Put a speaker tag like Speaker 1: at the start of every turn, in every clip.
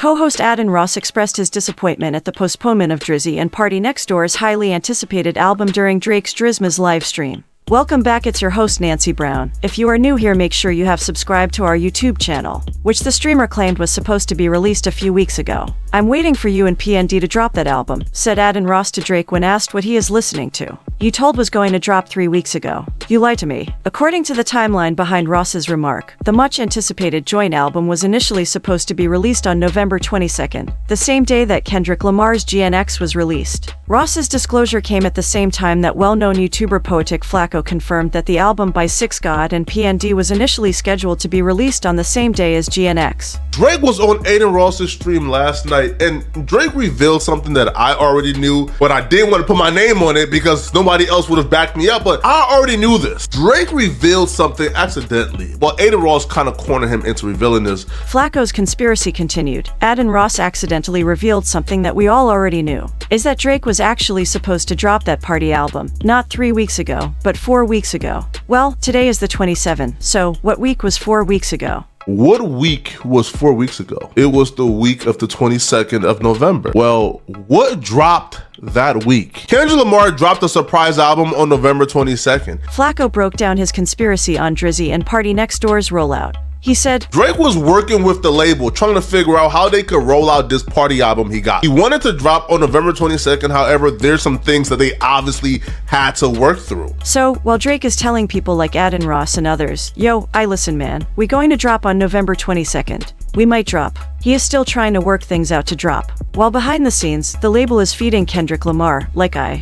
Speaker 1: Co-host Adin Ross expressed his disappointment at the postponement of Drizzy and PartyNextDoor's highly anticipated album during Drake's Drizma's live stream. Welcome back, it's your host Nancy Brown. If you are new here, make sure you have subscribed to our YouTube channel, which the streamer claimed was supposed to be released a few weeks ago. "I'm waiting for you and PND to drop that album," said Adin Ross to Drake when asked what he is listening to. "You told was going to drop 3 weeks ago. You lied to me." According to the timeline behind Ross's remark, the much-anticipated joint album was initially supposed to be released on November 22nd, the same day that Kendrick Lamar's GNX was released. Ross's disclosure came at the same time that well-known YouTuber Poetic Flacco confirmed that the album by Six God and PND was initially scheduled to be released on the same day as GNX.
Speaker 2: Drake was on Adin Ross's stream last night, and Drake revealed something that I already knew, but I didn't want to put my name on it because nobody else would have backed me up, but I already knew this. Drake revealed something accidentally, while Adin Ross kind of cornered him into revealing this.
Speaker 1: Flacco's conspiracy continued. Adin Ross accidentally revealed something that we all already knew, is that Drake was actually supposed to drop that Party album, not 3 weeks ago, but 4 weeks ago. Well, today is the 27th, so what week was 4 weeks ago?
Speaker 2: What week was 4 weeks ago? It was the week of the 22nd of November. Well, what dropped that week? Kendrick Lamar dropped a surprise album on November 22nd.
Speaker 1: Flacco broke down his conspiracy on Drizzy and PartyNextDoor's rollout. He said,
Speaker 2: Drake was working with the label, trying to figure out how they could roll out this Party album he got. He wanted to drop on November 22nd, however, there's some things that they obviously had to work through.
Speaker 1: So, while Drake is telling people like Adin Ross and others, "Yo, I listen man, we going to drop on November 22nd. We might drop." He is still trying to work things out to drop. While behind the scenes, the label is feeding Kendrick Lamar,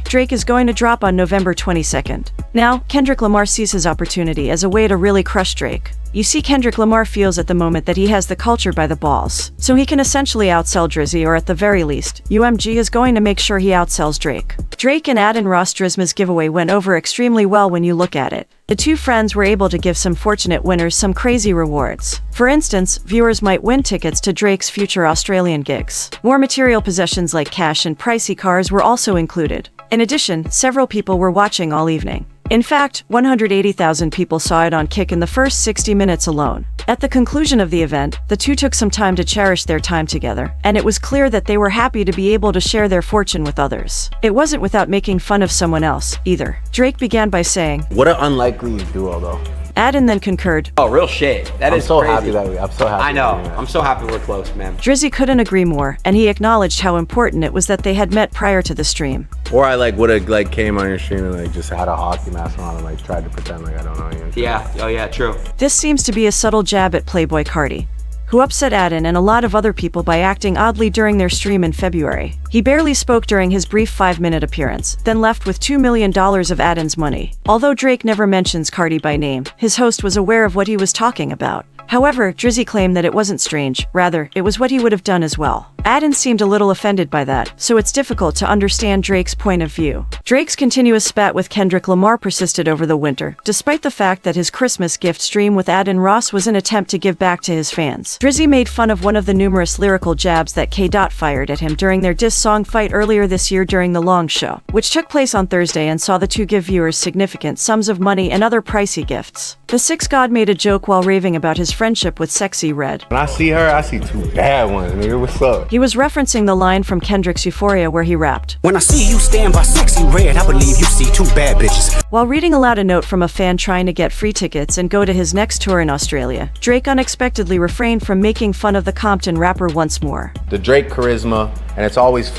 Speaker 1: Drake is going to drop on November 22nd. Now, Kendrick Lamar sees his opportunity as a way to really crush Drake. You see, Kendrick Lamar feels at the moment that he has the culture by the balls, so he can essentially outsell Drizzy, or at the very least, UMG is going to make sure he outsells Drake. Drake and Adin Ross Drizma's giveaway went over extremely well when you look at it. The two friends were able to give some fortunate winners some crazy rewards. For instance, viewers might win tickets to Drake's future Australian gigs. More material possessions like cash and pricey cars were also included. In addition, several people were watching all evening. In fact, 180,000 people saw it on Kick in the first 60 minutes alone. At the conclusion of the event, the two took some time to cherish their time together, and it was clear that they were happy to be able to share their fortune with others. It wasn't without making fun of someone else, either. Drake began by saying,
Speaker 3: "What an unlikely duo, though."
Speaker 1: Adin then concurred,
Speaker 4: "Oh, real shit. That is crazy.
Speaker 3: I'm so happy.
Speaker 4: I know. I'm so happy we're close, man."
Speaker 1: Drizzy couldn't agree more, and he acknowledged how important it was that they had met prior to the stream.
Speaker 3: Or I would have came on your stream and just had a hockey mask on and tried to pretend like I don't know you.
Speaker 4: Yeah. Oh yeah, true.
Speaker 1: This seems to be a subtle jab at Playboy Carti, who upset Adin and a lot of other people by acting oddly during their stream in February. He barely spoke during his brief 5-minute appearance, then left with $2 million of Adin's money. Although Drake never mentions Carti by name, his host was aware of what he was talking about. However, Drizzy claimed that it wasn't strange, rather, it was what he would have done as well. Adin seemed a little offended by that, so it's difficult to understand Drake's point of view. Drake's continuous spat with Kendrick Lamar persisted over the winter, despite the fact that his Christmas gift stream with Adin Ross was an attempt to give back to his fans. Drizzy made fun of one of the numerous lyrical jabs that K. fired at him during their diss song fight earlier this year during The Long Show, which took place on Thursday and saw the two give viewers significant sums of money and other pricey gifts. The Six God made a joke while raving about his friendship with Sexy Red.
Speaker 3: When I see her, I see two bad ones, nigga. What's up?
Speaker 1: He was referencing the line from Kendrick's Euphoria where he rapped,
Speaker 5: "When I see you stand by Sexy Red, I believe you see two bad bitches."
Speaker 1: While reading aloud a note from a fan trying to get free tickets and go to his next tour in Australia, Drake unexpectedly refrained from making fun of the Compton rapper once more.
Speaker 3: The Drake charisma, and it's always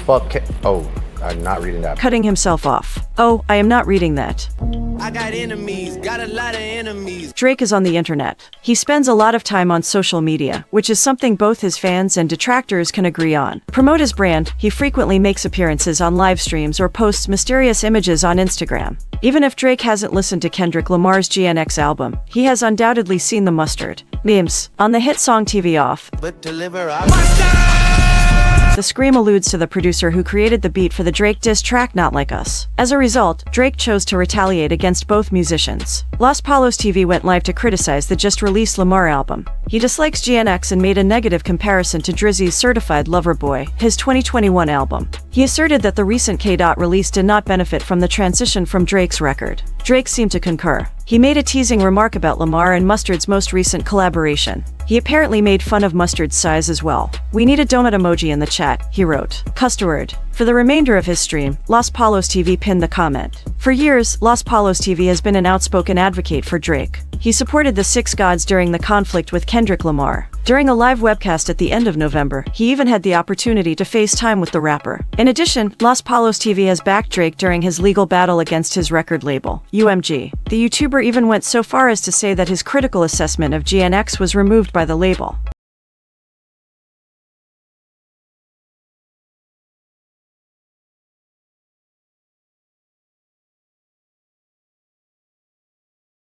Speaker 3: I'm not reading that.
Speaker 1: Cutting himself off. "Oh, I am not reading that.
Speaker 5: I got enemies, got a lot of enemies."
Speaker 1: Drake is on the internet. He spends a lot of time on social media, which is something both his fans and detractors can agree on. To promote his brand, he frequently makes appearances on live streams or posts mysterious images on Instagram. Even if Drake hasn't listened to Kendrick Lamar's GNX album, he has undoubtedly seen the mustard memes on the hit song TV Off.
Speaker 5: But deliver
Speaker 1: The scream alludes to the producer who created the beat for the Drake diss track Not Like Us. As a result, Drake chose to retaliate against both musicians. Los Palos TV went live to criticize the just-released Lamar album. He dislikes GNX and made a negative comparison to Drizzy's Certified Lover Boy, his 2021 album. He asserted that the recent K. release did not benefit from the transition from Drake's record. Drake seemed to concur. He made a teasing remark about Lamar and Mustard's most recent collaboration. He apparently made fun of Mustard's size as well. "We need a donut emoji in the chat," he wrote. Custard. For the remainder of his stream, Los Palos TV pinned the comment. For years, Los Palos TV has been an outspoken advocate for Drake. He supported the Six Gods during the conflict with Kendrick Lamar. During a live webcast at the end of November, he even had the opportunity to FaceTime with the rapper. In addition, Los Palos TV has backed Drake during his legal battle against his record label, UMG. The YouTuber even went so far as to say that his critical assessment of GNX was removed by the label.